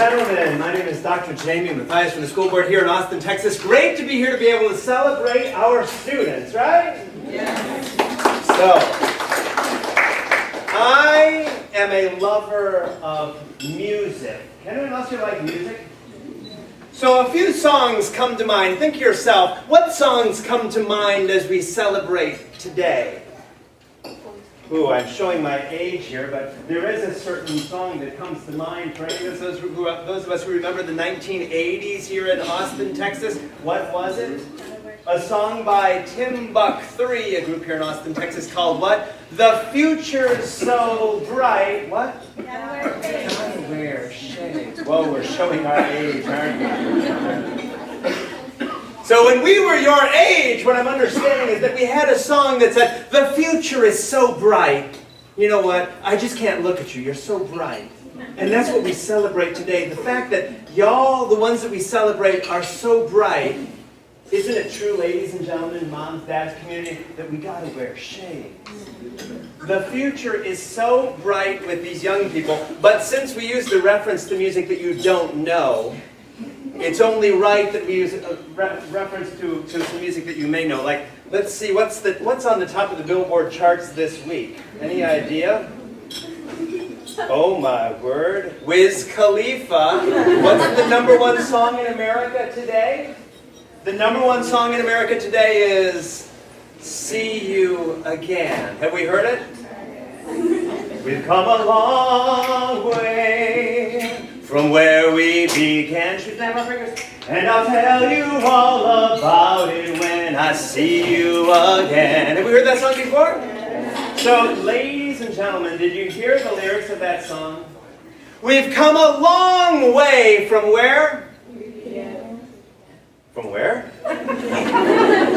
gentlemen, my name is Dr. Jayme Mathias from the school board here in Austin, Texas. Great to be here to be able to celebrate our students, right? Yes. So, I am a lover of music. Anyone else here like music? So a few songs come to mind. Think to yourself, what songs come to mind as we celebrate today? Ooh, I'm showing my age here, but there is a certain song that comes to mind for any of those of us who remember the 1980s here in Austin, Texas. What was it? A song by Timbuk3, a group here in Austin, Texas, called what? The Future's So Bright. What? Gotta wear shades. Whoa, we're showing our age, aren't we? So when we were your age, what I'm understanding is that we had a song that said, the future is so bright. You know what? I just can't look at you. You're so bright. And that's what we celebrate today. The fact that y'all, the ones that we celebrate, are so bright. Isn't it true, ladies and gentlemen, moms, dads, community, that we gotta wear shades? The future is so bright with these young people, but since we use the reference to music that you don't know, it's only right that we use a reference to some music that you may know. Like, let's see, what's on the top of the Billboard charts this week? Any idea? Oh my word. Wiz Khalifa. What's the #1 song in America today? The #1 song in America today is See You Again. Have we heard it? We've come a long way from where we began. Should we snap our fingers? And I'll tell you all about it when I see you again. Have we heard that song before? So, ladies and gentlemen, did you hear the lyrics of that song? We've come a long way from where? From where?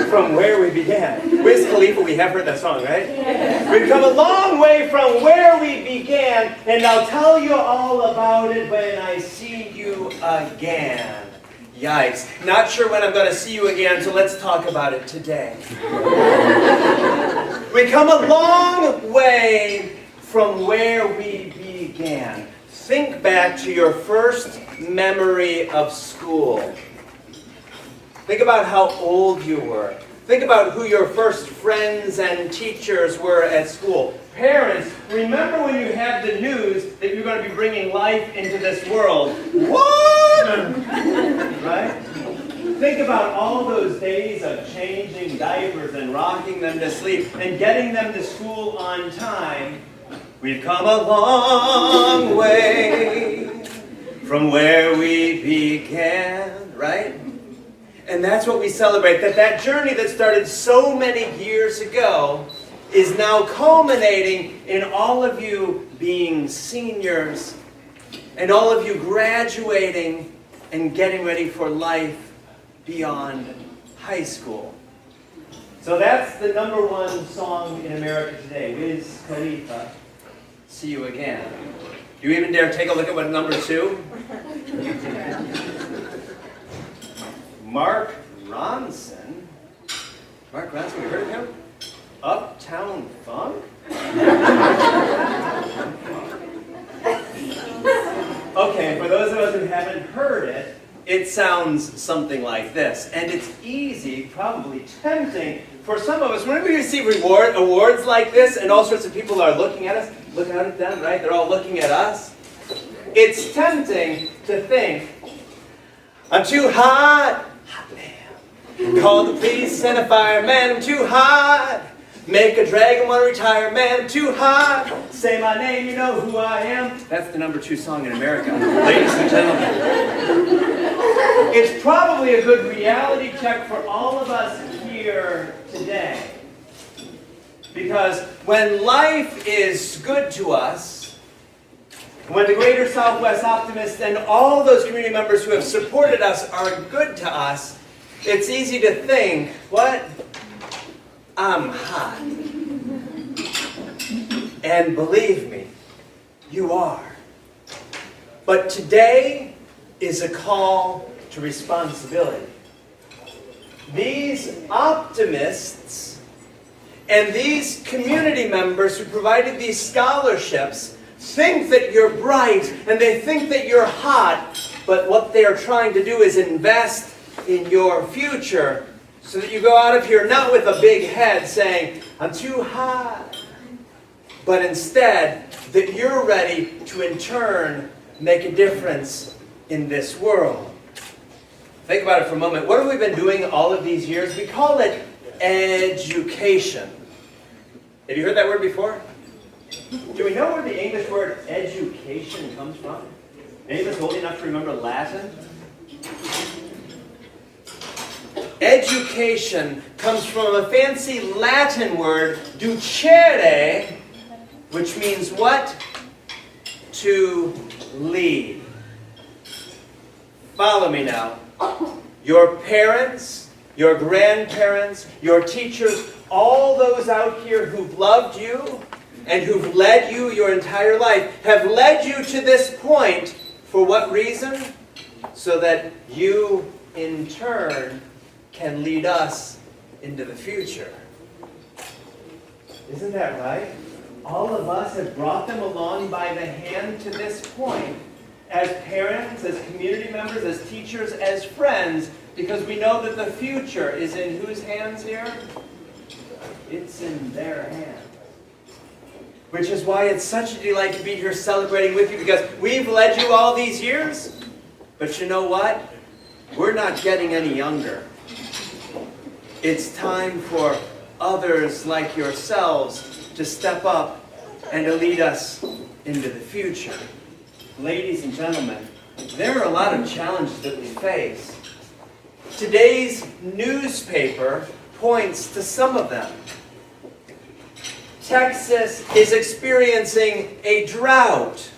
From where we began. Wiz Khalifa, we have heard that song, right? We've come a long way from where we began, and I'll tell you all about it when I see you again. Yikes. Not sure when I'm going to see you again, so let's talk about it today. We come a long way from where we began. Think back to your first memory of school. Think about how old you were. Think about who your first friends and teachers were at school. Parents, remember when you had the news that you're going to be bringing life into this world? What? Right? Think about all those days of changing diapers and rocking them to sleep and getting them to school on time. We've come a long way from where we began, right? And that's what we celebrate, that journey that started so many years ago is now culminating in all of you being seniors and all of you graduating and getting ready for life beyond high school. So that's the #1 song in America today, Wiz Khalifa, See You Again. Do you even dare take a look at what #2? Mark Ronson. Mark Ronson, you heard of him? Uptown Funk? Okay, for those of us who haven't heard it, it sounds something like this. And it's easy, probably tempting, for some of us, whenever we see awards like this and all sorts of people are looking at us, look out at them, right? They're all looking at us. It's tempting to think, I'm too hot. Call the police and a fireman, I'm too hot. Make a dragon want to retire, man, I'm too hot. Say my name, you know who I am. That's the #2 song in America, ladies and gentlemen. It's probably a good reality check for all of us here today. Because when life is good to us, when the Greater Southwest Optimist and all those community members who have supported us are good to us, it's easy to think, what? I'm hot. And believe me, you are. But today is a call to responsibility. These optimists and these community members who provided these scholarships think that you're bright and they think that you're hot, but what they are trying to do is invest in your future so that you go out of here not with a big head saying, I'm too hot, but instead that you're ready to in turn make a difference in this world. Think about it for a moment. What have we been doing all of these years? We call it education. Have you heard that word before? Do we know where the English word education comes from? Any of us old enough to remember Latin? Education comes from a fancy Latin word, ducere, which means what? To lead. Follow me now. Your parents, your grandparents, your teachers, all those out here who've loved you and who've led you your entire life have led you to this point for what reason? So that you, in turn, can lead us into the future. Isn't that right? All of us have brought them along by the hand to this point. As parents, as community members, as teachers, as friends, because we know that the future is in whose hands here? It's in their hands. Which is why it's such a delight to be here celebrating with you, because we've led you all these years, but you know what? We're not getting any younger. It's time for others like yourselves to step up and to lead us into the future. Ladies and gentlemen, there are a lot of challenges that we face. Today's newspaper points to some of them. Texas is experiencing a drought.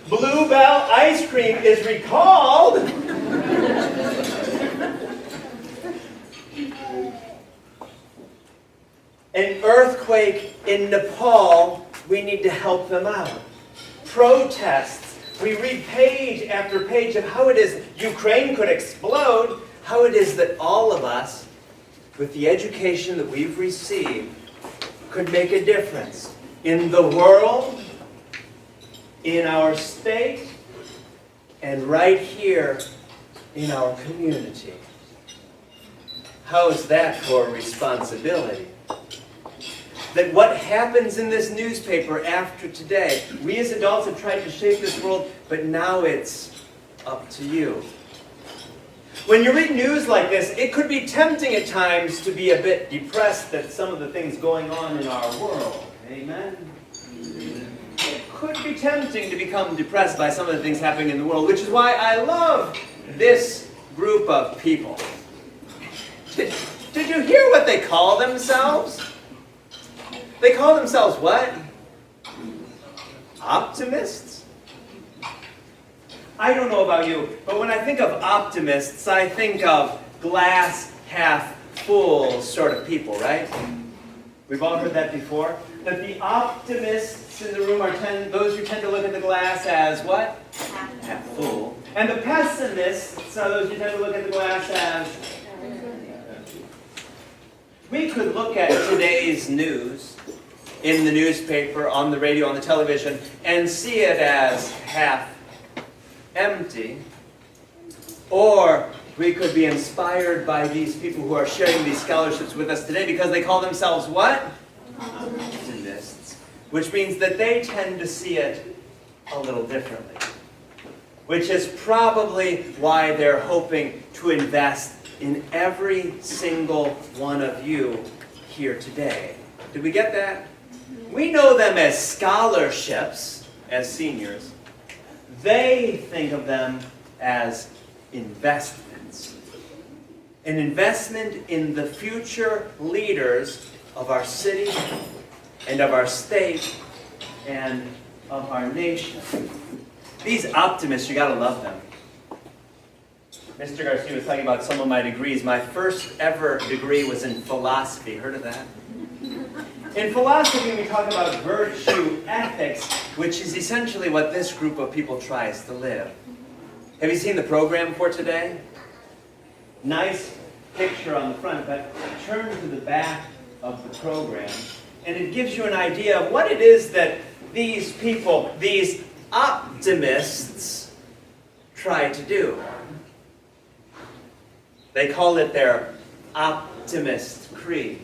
Bluebell ice cream is recalled. An earthquake in Nepal, we need to help them out. Protests. We read page after page of how it is Ukraine could explode, how it is that all of us, with the education that we've received, could make a difference in the world, in our state, and right here in our community. How is that for responsibility? That what happens in this newspaper after today, we as adults have tried to shape this world, but now it's up to you. When you read news like this, it could be tempting at times to be a bit depressed at some of the things going on in our world. Amen? It could be tempting to become depressed by some of the things happening in the world, which is why I love this group of people. Did you hear what they call themselves? They call themselves what? Optimists? I don't know about you, but when I think of optimists, I think of glass half full sort of people, right? We've all heard that before. That the optimists in the room are those who tend to look at the glass as what? Half full. And the pessimists are those who tend to look at the glass as... We could look at today's news in the newspaper, on the radio, on the television, and see it as half empty. Or we could be inspired by these people who are sharing these scholarships with us today because they call themselves what? Optimists. Which means that they tend to see it a little differently. Which is probably why they're hoping to invest in every single one of you here today. Did we get that? We know them as scholarships, as seniors. They think of them as investments. An investment in the future leaders of our city and of our state and of our nation. These optimists, you gotta love them. Mr. Garcia was talking about some of my degrees. My first ever degree was in philosophy. Heard of that? In philosophy, we talk about virtue ethics, which is essentially what this group of people tries to live. Have you seen the program for today? Nice picture on the front, but turn to the back of the program, and it gives you an idea of what it is that these people, these optimists, try to do. They call it their optimist creed.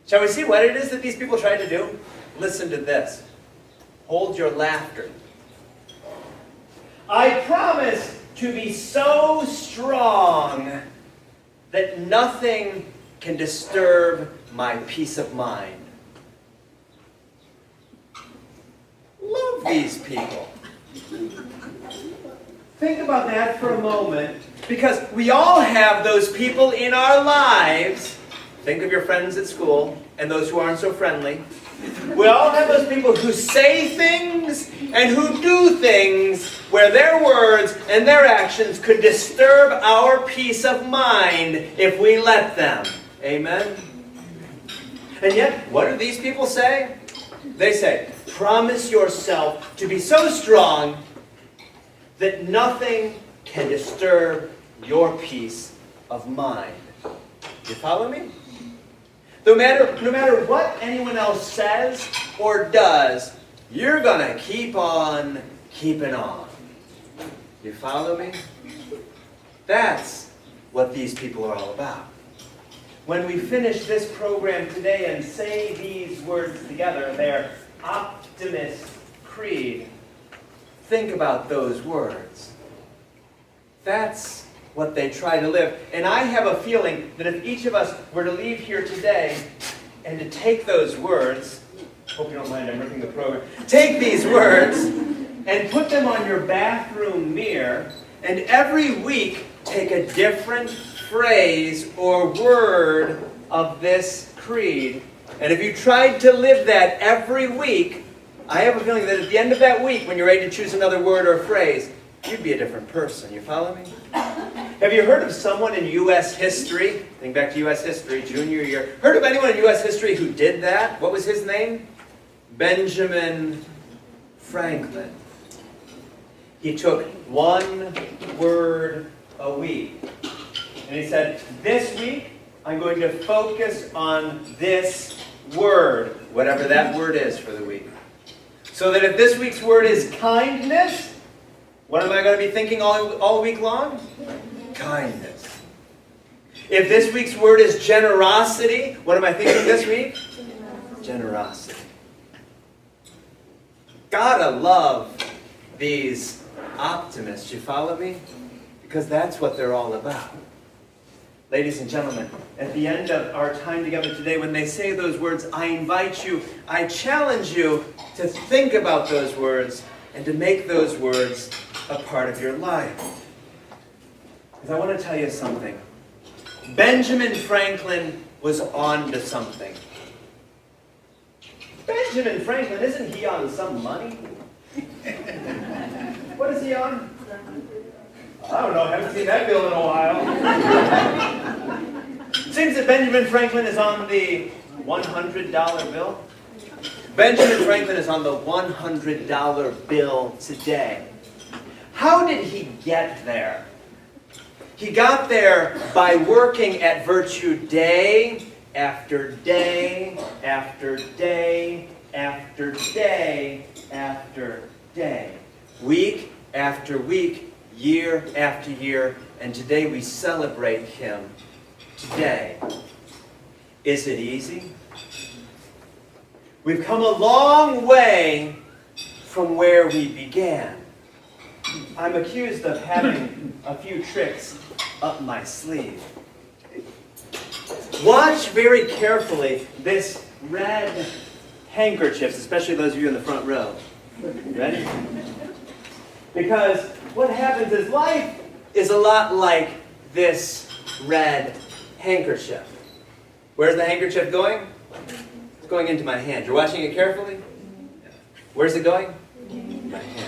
Shall we see what it is that these people try to do? Listen to this. Hold your laughter. I promise to be so strong that nothing can disturb my peace of mind. Love these people. Think about that for a moment, because we all have those people in our lives. Think of your friends at school and those who aren't so friendly. We all have those people who say things and who do things where their words and their actions could disturb our peace of mind if we let them. Amen? And yet, what do these people say? They say, promise yourself to be so strong that nothing can disturb your peace of mind. You follow me? No matter what anyone else says or does, you're going to keep on keeping on. You follow me? That's what these people are all about. When we finish this program today and say these words together, their optimist creed, think about those words. That's what they try to live. And I have a feeling that if each of us were to leave here today and to take those words, hope you don't mind, I'm ripping the program, take these words and put them on your bathroom mirror, and every week take a different phrase or word of this creed. And if you tried to live that every week, I have a feeling that at the end of that week, when you're ready to choose another word or phrase, you'd be a different person. You follow me? Have you heard of someone in U.S. history? Think back to U.S. history, junior year. Heard of anyone in U.S. history who did that? What was his name? Benjamin Franklin. He took one word a week. And he said, this week, I'm going to focus on this word, whatever that word is for the week. So that if this week's word is kindness, what am I going to be thinking all week long? Kindness. If this week's word is generosity, what am I thinking this week? Generosity. Gotta love these optimists. You follow me? Because that's what they're all about. Ladies and gentlemen, at the end of our time together today, when they say those words, I invite you, I challenge you to think about those words and to make those words a part of your life. Because I want to tell you something. Benjamin Franklin was on to something. Benjamin Franklin, isn't he on some money? What is he on? I don't know, I haven't seen that bill in a while. Seems that Benjamin Franklin is on the $100 bill. Benjamin Franklin is on the $100 bill today. How did he get there? He got there by working at Virtue day after day after day after day after day. Week after week, year after year, and today we celebrate him today. Is it easy? We've come a long way from where we began. I'm accused of having a few tricks up my sleeve. Watch very carefully this red handkerchiefs, especially those of you in the front row. Ready? Because what happens is life is a lot like this red handkerchief. Where's the handkerchief going? It's going into my hand. You're watching it carefully? Where's it going? My hand.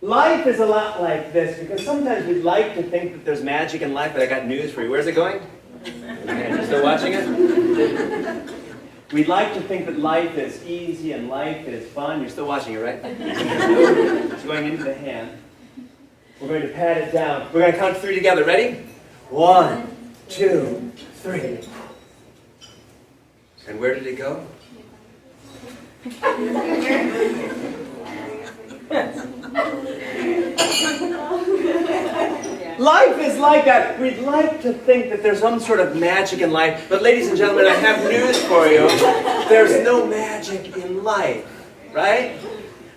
Life is a lot like this, because sometimes we'd like to think that there's magic in life, but I got news for you. Where's it going? You're still watching it? We'd like to think that life is easy and life is fun. You're still watching it, right? It's going into the hand. We're going to pat it down. We're going to count 3 together. Ready? 1, 2, 3. And where did it go? Life is like that. We'd like to think that there's some sort of magic in life, but ladies and gentlemen, I have news for you. There's no magic in life, right?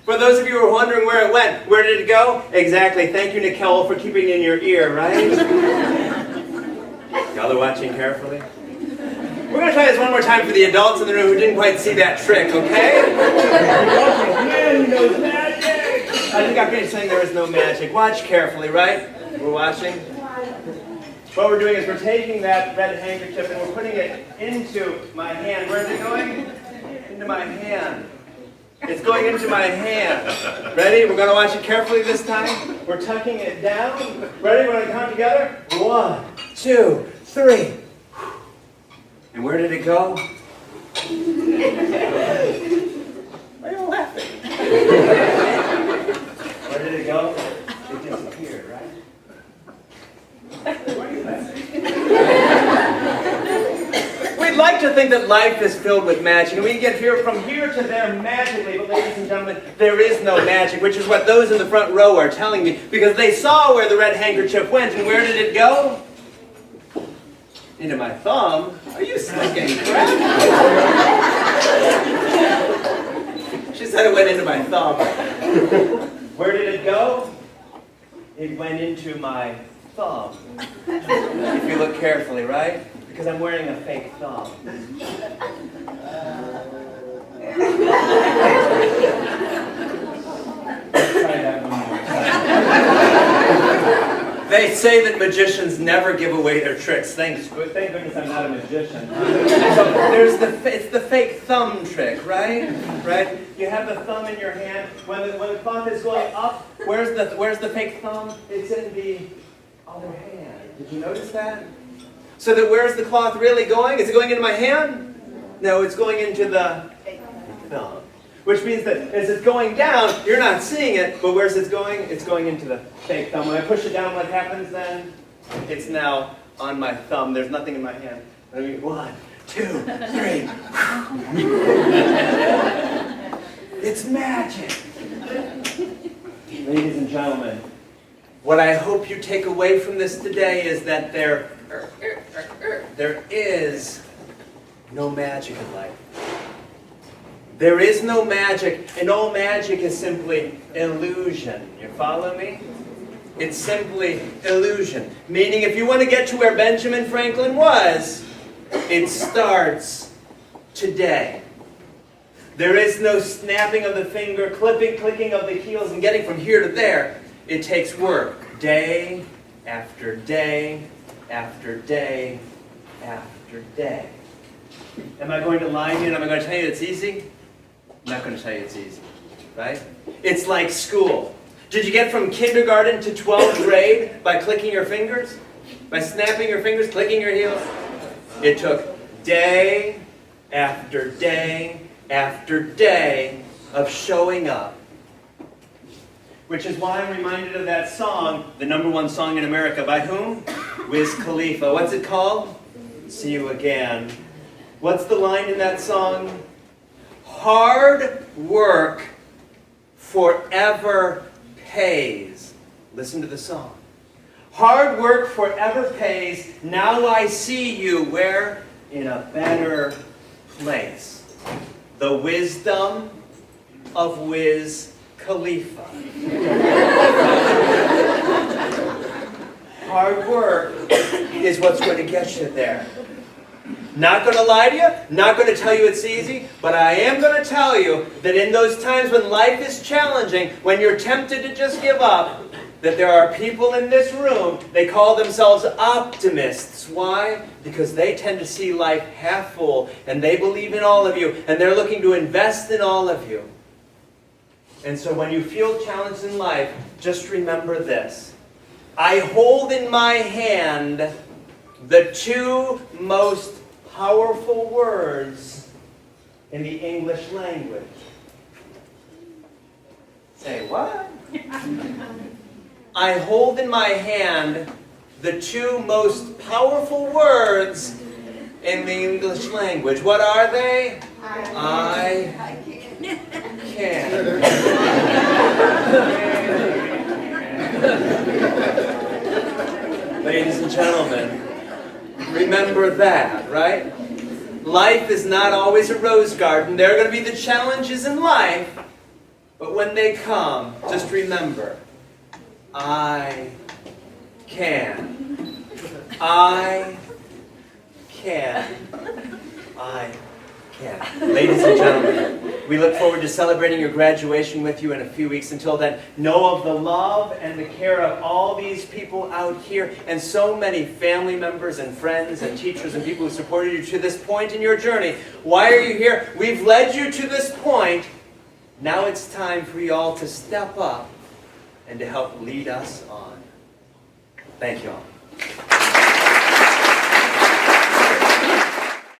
For those of you who are wondering where it went, where did it go? Exactly. Thank you, Nicole, for keeping it in your ear, right? Y'all are watching carefully? We're going to try this one more time for the adults in the room who didn't quite see that trick, okay? Man, knows magic! I think I'm going to say there is no magic. Watch carefully, right? We're watching. What we're doing is we're taking that red handkerchief and we're putting it into my hand. Where is it going? Into my hand. It's going into my hand. Ready? We're going to watch it carefully this time. We're tucking it down. Ready? We're going to count together. 1, 2, 3. And where did it go? Why are you laughing? Where did it go? It disappeared, right? Why are you laughing? We'd like to think that life is filled with magic, and we get here from here to there magically, but ladies and gentlemen, there is no magic, which is what those in the front row are telling me, because they saw where the red handkerchief went, and where did it go? Into my thumb? Are you smoking crack? She said it went into my thumb. Where did it go? It went into my thumb. If you look carefully, right? Because I'm wearing a fake thumb. Try that one more time. They say that magicians never give away their tricks. Thank goodness I'm not a magician. So it's the fake thumb trick, right? Right? You have the thumb in your hand. When the cloth is going up, where's the fake thumb? It's in the other hand. Did you notice that? So that where's the cloth really going? Is it going into my hand? No, it's going into the thumb. Which means that as it's going down, you're not seeing it, but where's it going? It's going into the fake thumb. When I push it down, what happens then? It's now on my thumb. There's nothing in my hand. I mean, 1, 2, 3. It's magic. Ladies and gentlemen, what I hope you take away from this today is that there is no magic in life. There is no magic, and all magic is simply illusion. You follow me? It's simply illusion. Meaning, if you want to get to where Benjamin Franklin was, it starts today. There is no snapping of the finger, clicking of the heels, and getting from here to there. It takes work, day after day after day after day. Am I going to lie to you and am I going to tell you it's easy? I'm not going to tell you it's easy, right? It's like school. Did you get from kindergarten to 12th grade by clicking your fingers? By snapping your fingers, clicking your heels? It took day after day after day of showing up. Which is why I'm reminded of that song, the #1 song in America. By whom? Wiz Khalifa. What's it called? See You Again. What's the line in that song? Hard work forever pays. Listen to the song. Hard work forever pays. Now I see you where? In a better place. The wisdom of Wiz Khalifa. Hard work is what's going to get you there. Not going to lie to you, not going to tell you it's easy, but I am going to tell you that in those times when life is challenging, when you're tempted to just give up, that there are people in this room, they call themselves optimists. Why? Because they tend to see life half full, and they believe in all of you, and they're looking to invest in all of you. And so when you feel challenged in life, just remember this. I hold in my hand the 2 most powerful words in the English language. Say what? I hold in my hand the 2 most powerful words in in the English language. What are they? I can. Ladies and gentlemen, remember that, right? Life is not always a rose garden. There are going to be the challenges in life, but when they come, just remember, I can. I can. I can. Ladies and gentlemen, we look forward to celebrating your graduation with you in a few weeks. Until then, know of the love and the care of all these people out here and so many family members and friends and teachers and people who supported you to this point in your journey. Why are you here? We've led you to this point. Now it's time for you all to step up and to help lead us on. Thank you all.